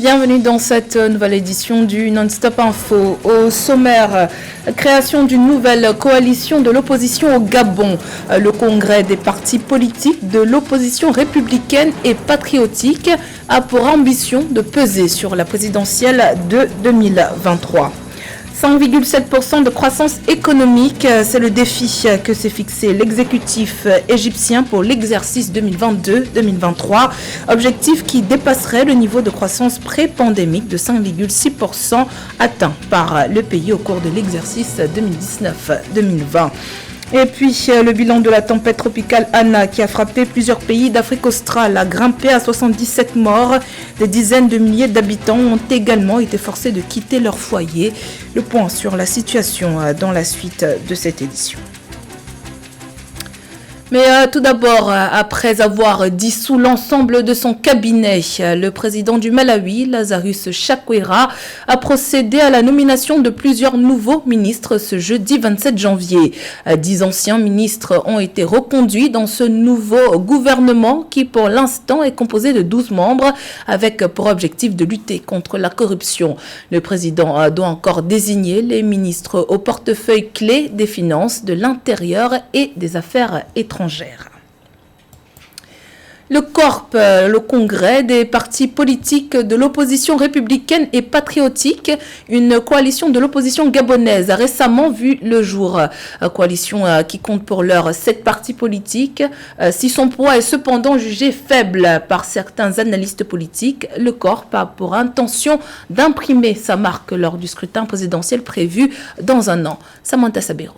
Bienvenue dans cette nouvelle édition du Non-Stop Info. Au sommaire, création d'une nouvelle coalition de l'opposition au Gabon. Le congrès des partis politiques de l'opposition républicaine et patriotique a pour ambition de peser sur la présidentielle de 2023. 5,7% de croissance économique, c'est le défi que s'est fixé l'exécutif égyptien pour l'exercice 2022-2023. Objectif qui dépasserait le niveau de croissance pré-pandémique de 5,6% atteint par le pays au cours de l'exercice 2019-2020. Et puis, le bilan de la tempête tropicale Anna qui a frappé plusieurs pays d'Afrique australe a grimpé à 77 morts. Des dizaines de milliers d'habitants ont également été forcés de quitter leur foyer. Le point sur la situation dans la suite de cette édition. Mais tout d'abord, après avoir dissous l'ensemble de son cabinet, le président du Malawi, Lazarus Chakwera, a procédé à la nomination de plusieurs nouveaux ministres ce jeudi 27 janvier. 10 anciens ministres ont été reconduits dans ce nouveau gouvernement qui, pour l'instant, est composé de 12 membres avec pour objectif de lutter contre la corruption. Le président doit encore désigner les ministres au portefeuille clé des finances, de l'intérieur et des affaires étrangères. Le CORP, le congrès des partis politiques de l'opposition républicaine et patriotique, une coalition de l'opposition gabonaise, a récemment vu le jour. Coalition qui compte pour l'heure 7 partis politiques. Si son poids est cependant jugé faible par certains analystes politiques, le CORP a pour intention d'imprimer sa marque lors du scrutin présidentiel prévu dans un an. Samantha Sabero.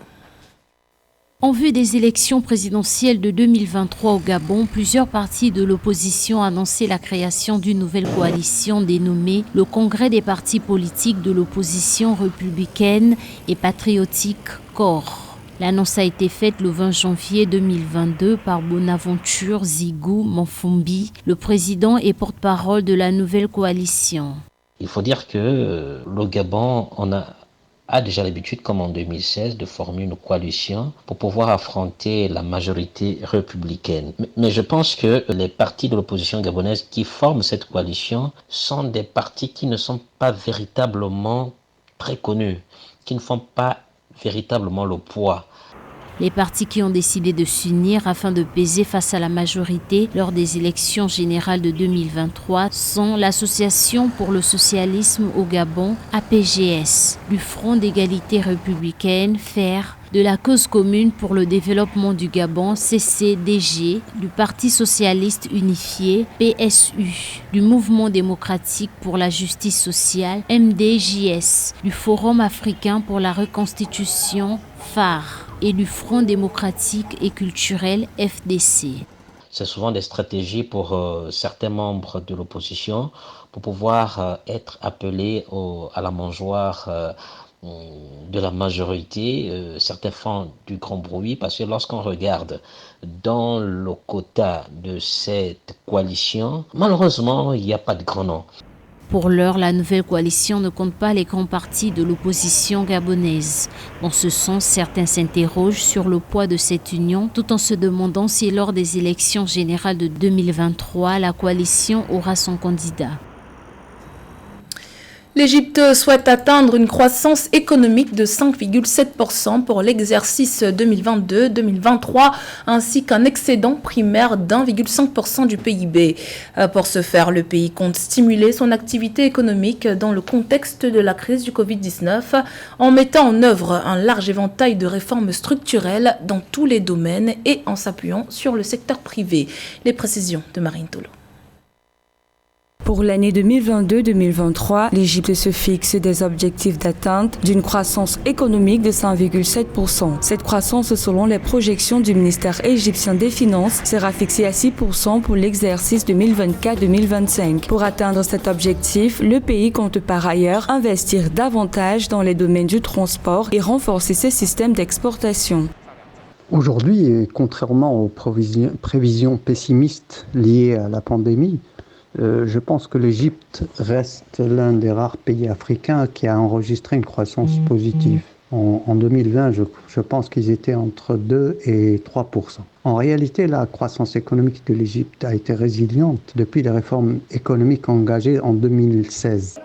En vue des élections présidentielles de 2023 au Gabon, plusieurs partis de l'opposition ont annoncé la création d'une nouvelle coalition dénommée le Congrès des partis politiques de l'opposition républicaine et patriotique COR. L'annonce a été faite le 20 janvier 2022 par Bonaventure Zigou Manfumbi, le président et porte-parole de la nouvelle coalition. Il faut dire que le Gabon, a déjà l'habitude, comme en 2016, de former une coalition pour pouvoir affronter la majorité républicaine. Mais je pense que les partis de l'opposition gabonaise qui forment cette coalition sont des partis qui ne sont pas véritablement très connus, qui ne font pas véritablement le poids. Les partis qui ont décidé de s'unir afin de peser face à la majorité lors des élections générales de 2023 sont l'Association pour le socialisme au Gabon, APGS, du Front d'égalité républicaine, FAIRE, de la Cause commune pour le développement du Gabon, CCDG, du Parti socialiste unifié, PSU, du Mouvement démocratique pour la justice sociale, MDJS, du Forum africain pour la reconstitution, FAR, et du Front démocratique et culturel, FDC. C'est souvent des stratégies pour certains membres de l'opposition pour pouvoir être appelés à la mangeoire de la majorité. Certains font du grand bruit parce que lorsqu'on regarde dans le quota de cette coalition, malheureusement, il n'y a pas de grand nom. Pour l'heure, la nouvelle coalition ne compte pas les grands partis de l'opposition gabonaise. Dans ce sens, certains s'interrogent sur le poids de cette union, tout en se demandant si lors des élections générales de 2023, la coalition aura son candidat. L'Égypte souhaite atteindre une croissance économique de 5,7% pour l'exercice 2022-2023 ainsi qu'un excédent primaire d'1,5% du PIB. Pour ce faire, le pays compte stimuler son activité économique dans le contexte de la crise du Covid-19 en mettant en œuvre un large éventail de réformes structurelles dans tous les domaines et en s'appuyant sur le secteur privé. Les précisions de Marine Tolo. Pour l'année 2022-2023, l'Égypte se fixe des objectifs d'atteinte d'une croissance économique de 5,7%. Cette croissance, selon les projections du ministère égyptien des Finances, sera fixée à 6% pour l'exercice 2024-2025. Pour atteindre cet objectif, le pays compte par ailleurs investir davantage dans les domaines du transport et renforcer ses systèmes d'exportation. Aujourd'hui, contrairement aux prévisions pessimistes liées à la pandémie, je pense que l'Égypte reste l'un des rares pays africains qui a enregistré une croissance positive. En 2020, je pense qu'ils étaient entre 2 et 3%. En réalité, la croissance économique de l'Égypte a été résiliente depuis les réformes économiques engagées en 2016.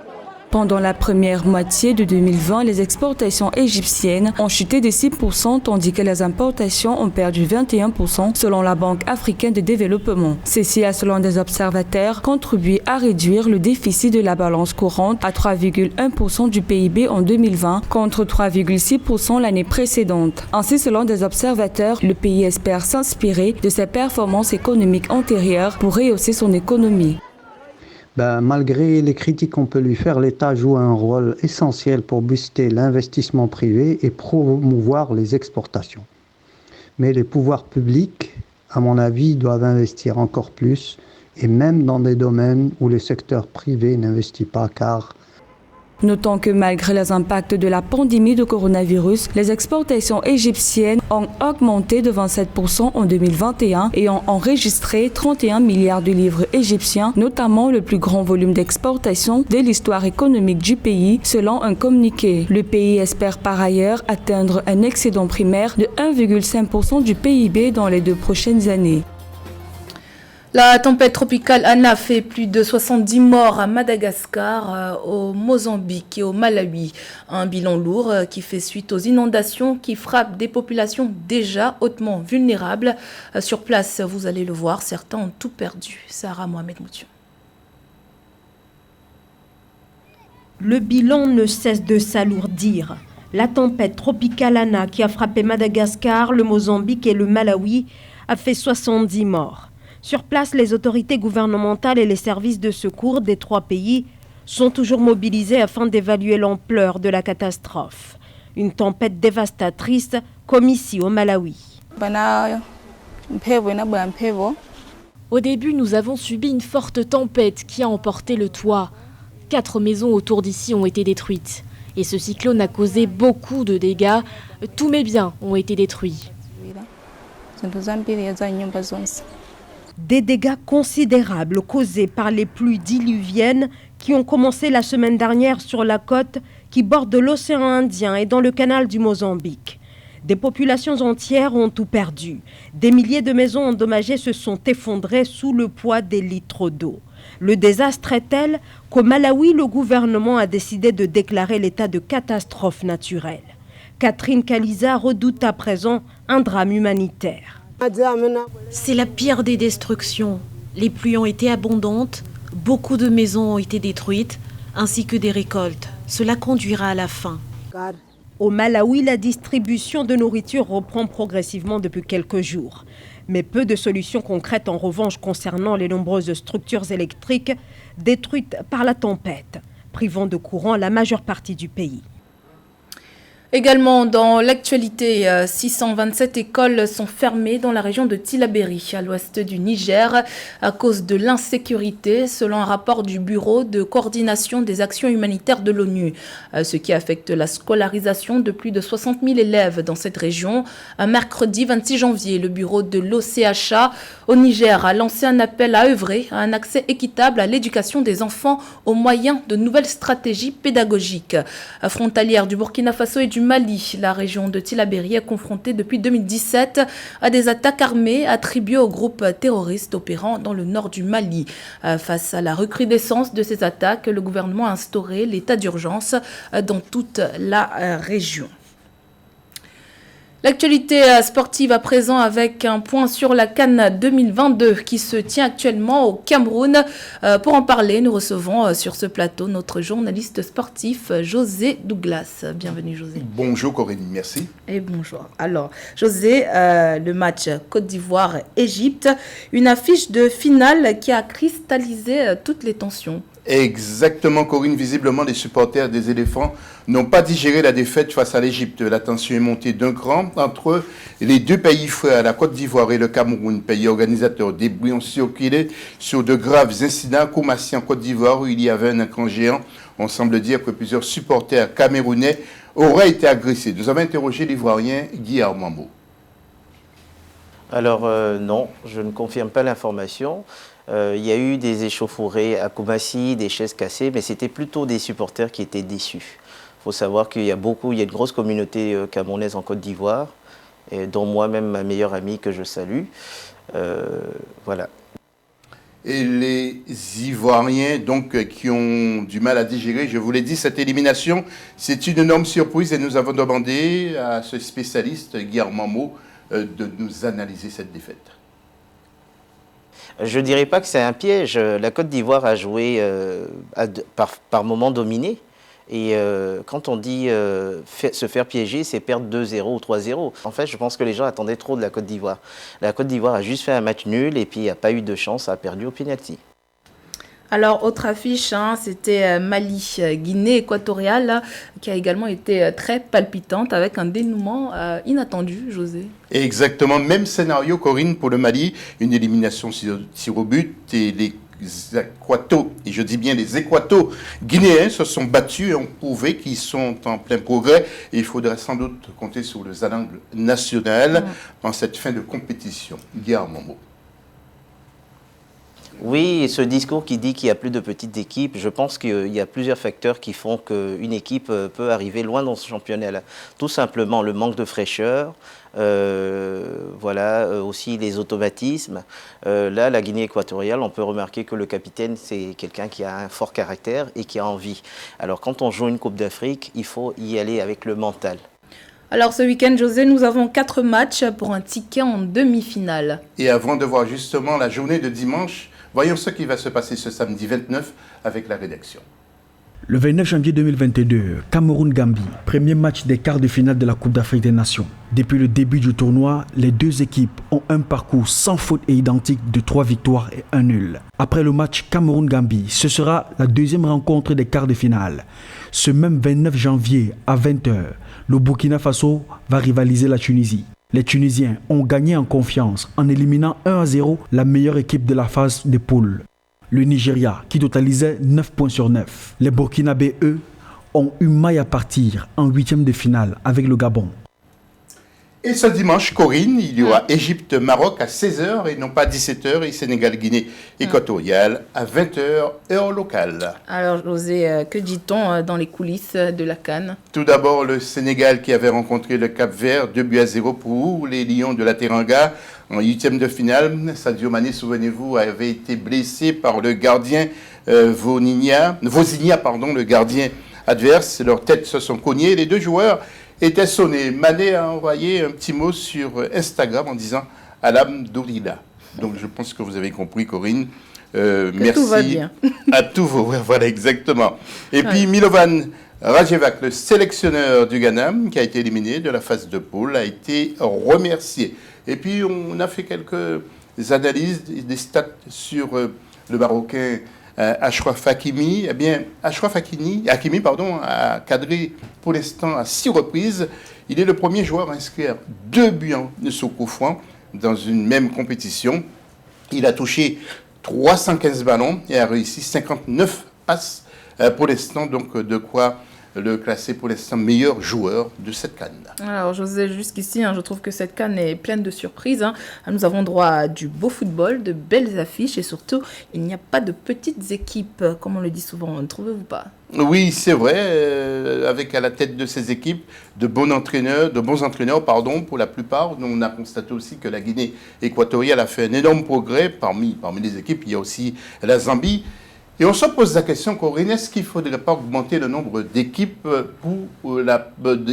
Pendant la première moitié de 2020, les exportations égyptiennes ont chuté de 6%, tandis que les importations ont perdu 21% selon la Banque africaine de développement. Ceci a, selon des observateurs, contribué à réduire le déficit de la balance courante à 3,1% du PIB en 2020 contre 3,6% l'année précédente. Ainsi, selon des observateurs, le pays espère s'inspirer de ses performances économiques antérieures pour rehausser son économie. Malgré les critiques qu'on peut lui faire, l'État joue un rôle essentiel pour booster l'investissement privé et promouvoir les exportations. Mais les pouvoirs publics, à mon avis, doivent investir encore plus, et même dans des domaines où le secteur privé n'investit pas, car Notons que malgré les impacts de la pandémie de coronavirus, les exportations égyptiennes ont augmenté de 27% en 2021 et ont enregistré 31 milliards de livres égyptiens, notamment le plus grand volume d'exportation de l'histoire économique du pays, selon un communiqué. Le pays espère par ailleurs atteindre un excédent primaire de 1,5% du PIB dans les 2 prochaines années. La tempête tropicale Ana fait plus de 70 morts à Madagascar, au Mozambique et au Malawi. Un bilan lourd qui fait suite aux inondations qui frappent des populations déjà hautement vulnérables. Sur place, vous allez le voir, certains ont tout perdu. Sarah Mohamed Moution. Le bilan ne cesse de s'alourdir. La tempête tropicale Ana qui a frappé Madagascar, le Mozambique et le Malawi a fait 70 morts. Sur place, les autorités gouvernementales et les services de secours des 3 pays sont toujours mobilisés afin d'évaluer l'ampleur de la catastrophe. Une tempête dévastatrice comme ici au Malawi. Au début, nous avons subi une forte tempête qui a emporté le toit. 4 maisons autour d'ici ont été détruites. Et ce cyclone a causé beaucoup de dégâts. Tous mes biens ont été détruits. Des dégâts considérables causés par les pluies diluviennes qui ont commencé la semaine dernière sur la côte qui borde l'océan Indien et dans le canal du Mozambique. Des populations entières ont tout perdu. Des milliers de maisons endommagées se sont effondrées sous le poids des litres d'eau. Le désastre est tel qu'au Malawi, le gouvernement a décidé de déclarer l'état de catastrophe naturelle. Catherine Kaliza redoute à présent un drame humanitaire. C'est la pire des destructions. Les pluies ont été abondantes, beaucoup de maisons ont été détruites, ainsi que des récoltes. Cela conduira à la faim. Au Malawi, la distribution de nourriture reprend progressivement depuis quelques jours. Mais peu de solutions concrètes en revanche concernant les nombreuses structures électriques détruites par la tempête, privant de courant la majeure partie du pays. Également dans l'actualité, 627 écoles sont fermées dans la région de Tillabéri, à l'ouest du Niger, à cause de l'insécurité, selon un rapport du Bureau de coordination des actions humanitaires de l'ONU, ce qui affecte la scolarisation de plus de 60 000 élèves dans cette région. Mercredi 26 janvier, le bureau de l'OCHA au Niger a lancé un appel à œuvrer à un accès équitable à l'éducation des enfants au moyen de nouvelles stratégies pédagogiques. Frontalière du Burkina Faso et du Mali, la région de Tillabéri est confrontée depuis 2017 à des attaques armées attribuées aux groupes terroristes opérant dans le nord du Mali. Face à la recrudescence de ces attaques, le gouvernement a instauré l'état d'urgence dans toute la région. L'actualité sportive à présent avec un point sur la CAN 2022 qui se tient actuellement au Cameroun. Pour en parler, nous recevons sur ce plateau notre journaliste sportif José Douglas. Bienvenue José. Bonjour Corinne, merci. Et bonjour. Alors José, le match Côte d'Ivoire-Égypte, une affiche de finale qui a cristallisé toutes les tensions. Exactement Corinne, visiblement les supporters des éléphants n'ont pas digéré la défaite face à l'Égypte. La tension est montée d'un cran entre les 2 pays frères, la Côte d'Ivoire et le Cameroun, pays organisateur. Des bruits ont circulé sur de graves incidents à Koumassi en Côte d'Ivoire où il y avait un écran géant. On semble dire que plusieurs supporters camerounais auraient été agressés. Nous avons interrogé l'Ivoirien Guy Armambo. Alors non, je ne confirme pas l'information. Il y a eu des échauffourées à Koumassi, des chaises cassées, mais c'était plutôt des supporters qui étaient déçus. Il faut savoir qu'il y a une grosse communauté camerounaise en Côte d'Ivoire et dont moi-même ma meilleure amie que je salue. Voilà. Et les Ivoiriens, donc, qui ont du mal à digérer, je vous l'ai dit, cette élimination, c'est une énorme surprise et nous avons demandé à ce spécialiste, Guillaume Mamo, de nous analyser cette défaite. Je ne dirais pas que c'est un piège. La Côte d'Ivoire a joué par moments dominé. Et quand on dit se faire piéger, c'est perdre 2-0 ou 3-0. En fait, je pense que les gens attendaient trop de la Côte d'Ivoire. La Côte d'Ivoire a juste fait un match nul et puis il n'y a pas eu de chance, a perdu au pénalty. Alors, autre affiche, c'était Mali-Guinée équatoriale, qui a également été très palpitante avec un dénouement inattendu, José. Exactement, même scénario, Corinne, pour le Mali, une élimination sur au but et les Équatos, et je dis bien les Équatos guinéens se sont battus et ont prouvé qu'ils sont en plein progrès. Et il faudra sans doute compter sur le Zalang national en cette fin de compétition. Guillaume Mambo. Oui, et ce discours qui dit qu'il n'y a plus de petites équipes, je pense qu'il y a plusieurs facteurs qui font qu'une équipe peut arriver loin dans ce championnat-là. Tout simplement le manque de fraîcheur, aussi les automatismes. Là, la Guinée équatoriale, on peut remarquer que le capitaine, c'est quelqu'un qui a un fort caractère et qui a envie. Alors quand on joue une Coupe d'Afrique, il faut y aller avec le mental. Alors ce week-end, José, nous avons 4 matchs pour un ticket en demi-finale. Et avant de voir justement la journée de dimanche, voyons ce qui va se passer ce samedi 29 avec la rédaction. Le 29 janvier 2022, Cameroun-Gambie, premier match des quarts de finale de la Coupe d'Afrique des Nations. Depuis le début du tournoi, les deux équipes ont un parcours sans faute et identique de 3 victoires et 1 nul. Après le match Cameroun-Gambie, ce sera la deuxième rencontre des quarts de finale. Ce même 29 janvier à 20h, le Burkina Faso va rivaliser la Tunisie. Les Tunisiens ont gagné en confiance en éliminant 1-0 la meilleure équipe de la phase des poules, le Nigeria, qui totalisait 9 points sur 9. Les Burkinabés, eux, ont eu maille à partir en 8e de finale avec le Gabon. Et ce dimanche, Corinne, il y aura Égypte-Maroc à 16h et non pas 17h et Sénégal-Guinée équatoriale à 20h, heure locale. Alors José, que dit-on dans les coulisses de la CAN? Tout d'abord, le Sénégal qui avait rencontré le Cap-Vert, 2-0 pour les Lions de la Teranga en 8e de finale. Sadio Mané, souvenez-vous, avait été blessé par le gardien Vozinha, le gardien adverse. Leurs têtes se sont cognées. Les deux joueurs étaient sonnés. Mané a envoyé un petit mot sur Instagram en disant « Alam Dourila ». Donc je pense que vous avez compris, Corinne. Merci tout va bien. À tous vos... Voilà, exactement. Et puis Milovan Rajevac, le sélectionneur du Ghana, qui a été éliminé de la phase de poule, a été remercié. Et puis on a fait quelques analyses, des stats sur le Marocain Achraf Hakimi. Eh bien, Achraf Hakimi a cadré pour l'instant à 6 reprises. Il est le premier joueur à inscrire 2 buts sur coup franc dans une même compétition. Il a touché 315 ballons et a réussi 59 passes pour l'instant, donc de quoi le classer pour l'instant meilleur joueur de cette CAN. Alors José, jusqu'ici, je trouve que cette CAN est pleine de surprises. Nous avons droit à du beau football, de belles affiches et surtout, il n'y a pas de petites équipes, comme on le dit souvent, ne trouvez-vous pas? Oui, c'est vrai, avec à la tête de ces équipes de bons entraîneurs, pour la plupart. On a constaté aussi que la Guinée équatoriale a fait un énorme progrès. Parmi les équipes, il y a aussi la Zambie. Et on se pose la question, Corinne, est-ce qu'il ne faudrait pas augmenter le nombre d'équipes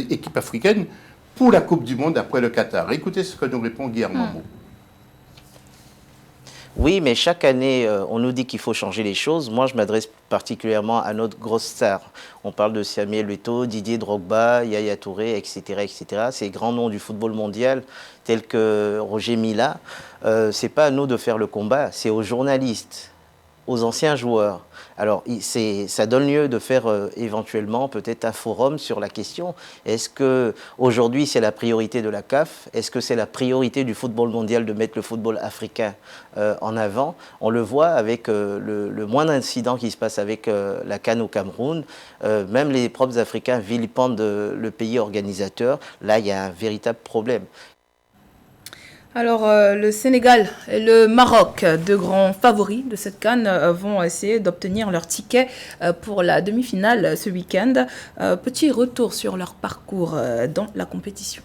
équipes africaines pour la Coupe du Monde après le Qatar? Écoutez ce que nous répond Guillaume Mambo. Oui, mais chaque année, on nous dit qu'il faut changer les choses. Moi, je m'adresse particulièrement à notre grosse star. On parle de Samuel Eto'o, Didier Drogba, Yaya Touré, etc., etc. Ces grands noms du football mondial, tels que Roger Mila. Ce n'est pas à nous de faire le combat, c'est aux journalistes, aux anciens joueurs. Alors, ça donne lieu de faire éventuellement peut-être un forum sur la question. Est-ce qu'aujourd'hui, c'est la priorité de la CAF? Est-ce que c'est la priorité du football mondial de mettre le football africain en avant? On le voit avec le moindre incident qui se passe avec la CAN au Cameroun. Même les propres Africains vilipendent le pays organisateur. Là, il y a un véritable problème. Alors, le Sénégal et le Maroc, deux grands favoris de cette CAN, vont essayer d'obtenir leur ticket pour la demi-finale ce week-end. Petit retour sur leur parcours dans la compétition.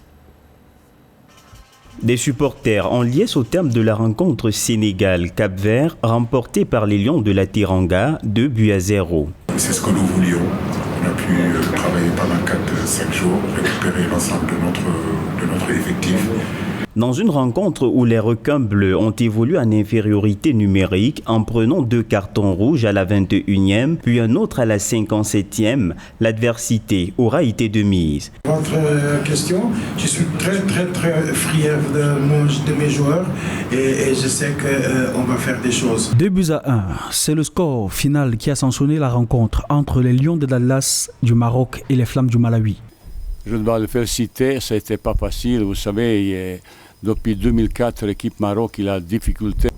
Des supporters en liesse au terme de la rencontre Sénégal-Cap-Vert remportée par les Lions de la Teranga 2-0. C'est ce que nous voulions. On a pu travailler pendant 4-5 jours, récupérer l'ensemble de notre effectif. Dans une rencontre où les requins bleus ont évolué en infériorité numérique en prenant 2 cartons rouges à la 21e, puis un autre à la 57e, l'adversité aura été de mise. Votre question, je suis très fier de mes joueurs et je sais qu'on va faire des choses. 2-1, c'est le score final qui a sanctionné la rencontre entre les Lions de Dallas du Maroc et les Flammes du Malawi. Je dois le féliciter, ça n'était pas facile, vous savez, depuis 2004, l'équipe Maroc a la difficulté.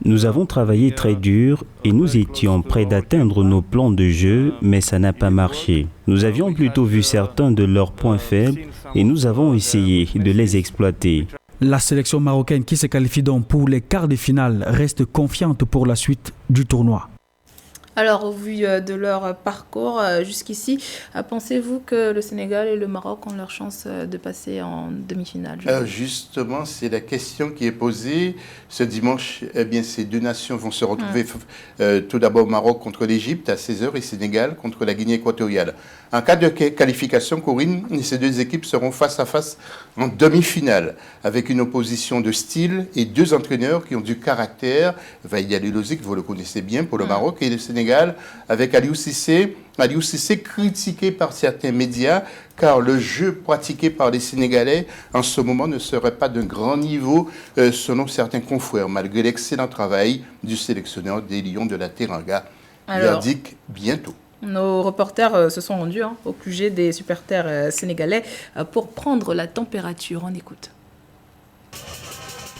Nous avons travaillé très dur et nous étions prêts d'atteindre nos plans de jeu, mais ça n'a pas marché. Nous avions plutôt vu certains de leurs points faibles et nous avons essayé de les exploiter. La sélection marocaine qui se qualifie donc pour les quarts de finale reste confiante pour la suite du tournoi. Alors, au vu de leur parcours jusqu'ici, pensez-vous que le Sénégal et le Maroc ont leur chance de passer en demi-finale? Justement, c'est la question qui est posée. Ce dimanche, ces deux nations vont se retrouver tout d'abord Maroc contre l'Égypte à 16h et Sénégal contre la Guinée équatoriale. En cas de qualification, Corinne, ces deux équipes seront face à face en demi-finale avec une opposition de style et 2 entraîneurs qui ont du caractère. Vaïd Alilozic, vous le connaissez bien pour le Maroc, et le Sénégal avec Aliou Cissé. Aliou Cissé critiqué par certains médias car le jeu pratiqué par les Sénégalais en ce moment ne serait pas d'un grand niveau selon certains confrères, malgré l'excellent travail du sélectionneur des Lions de la Teranga. Verdict bientôt. Nos reporters se sont rendus au QG des supporters sénégalais pour prendre la température. On écoute.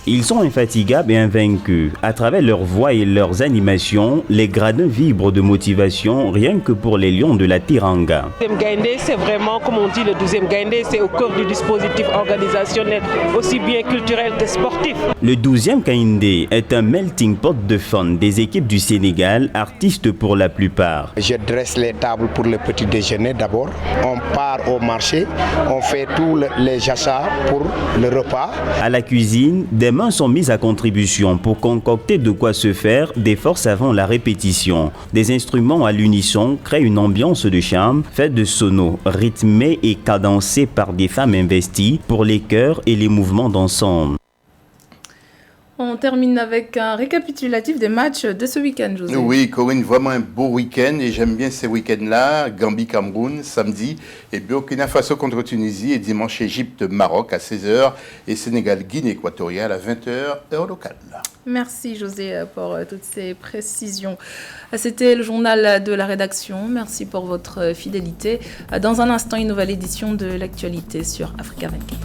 Ils sont infatigables et invaincus. À travers leur voix et leurs animations, les gradins vibrent de motivation rien que pour les Lions de la Teranga. Le 12e Gaïndé, c'est vraiment, comme on dit, le 12e Gaïndé, c'est au cœur du dispositif organisationnel, aussi bien culturel que sportif. Le 12e Gaïndé est un melting pot de fans des équipes du Sénégal, artistes pour la plupart. Je dresse les tables pour le petit déjeuner d'abord. On part au marché, on fait tous les achats pour le repas. À la cuisine, des mains sont mises à contribution pour concocter de quoi se faire des forces avant la répétition. Des instruments à l'unisson créent une ambiance de charme faite de sonos, rythmés et cadencés par des femmes investies pour les chœurs et les mouvements d'ensemble. On termine avec un récapitulatif des matchs de ce week-end, José. Oui, Corinne, vraiment un beau week-end et j'aime bien ces week-ends-là. Gambie-Cameroun, samedi, et Burkina Faso contre Tunisie et dimanche Égypte-Maroc à 16h et Sénégal-Guinée équatoriale à 20h, heure locale. Merci José pour toutes ces précisions. C'était le journal de la rédaction. Merci pour votre fidélité. Dans un instant, une nouvelle édition de l'actualité sur Africa 24.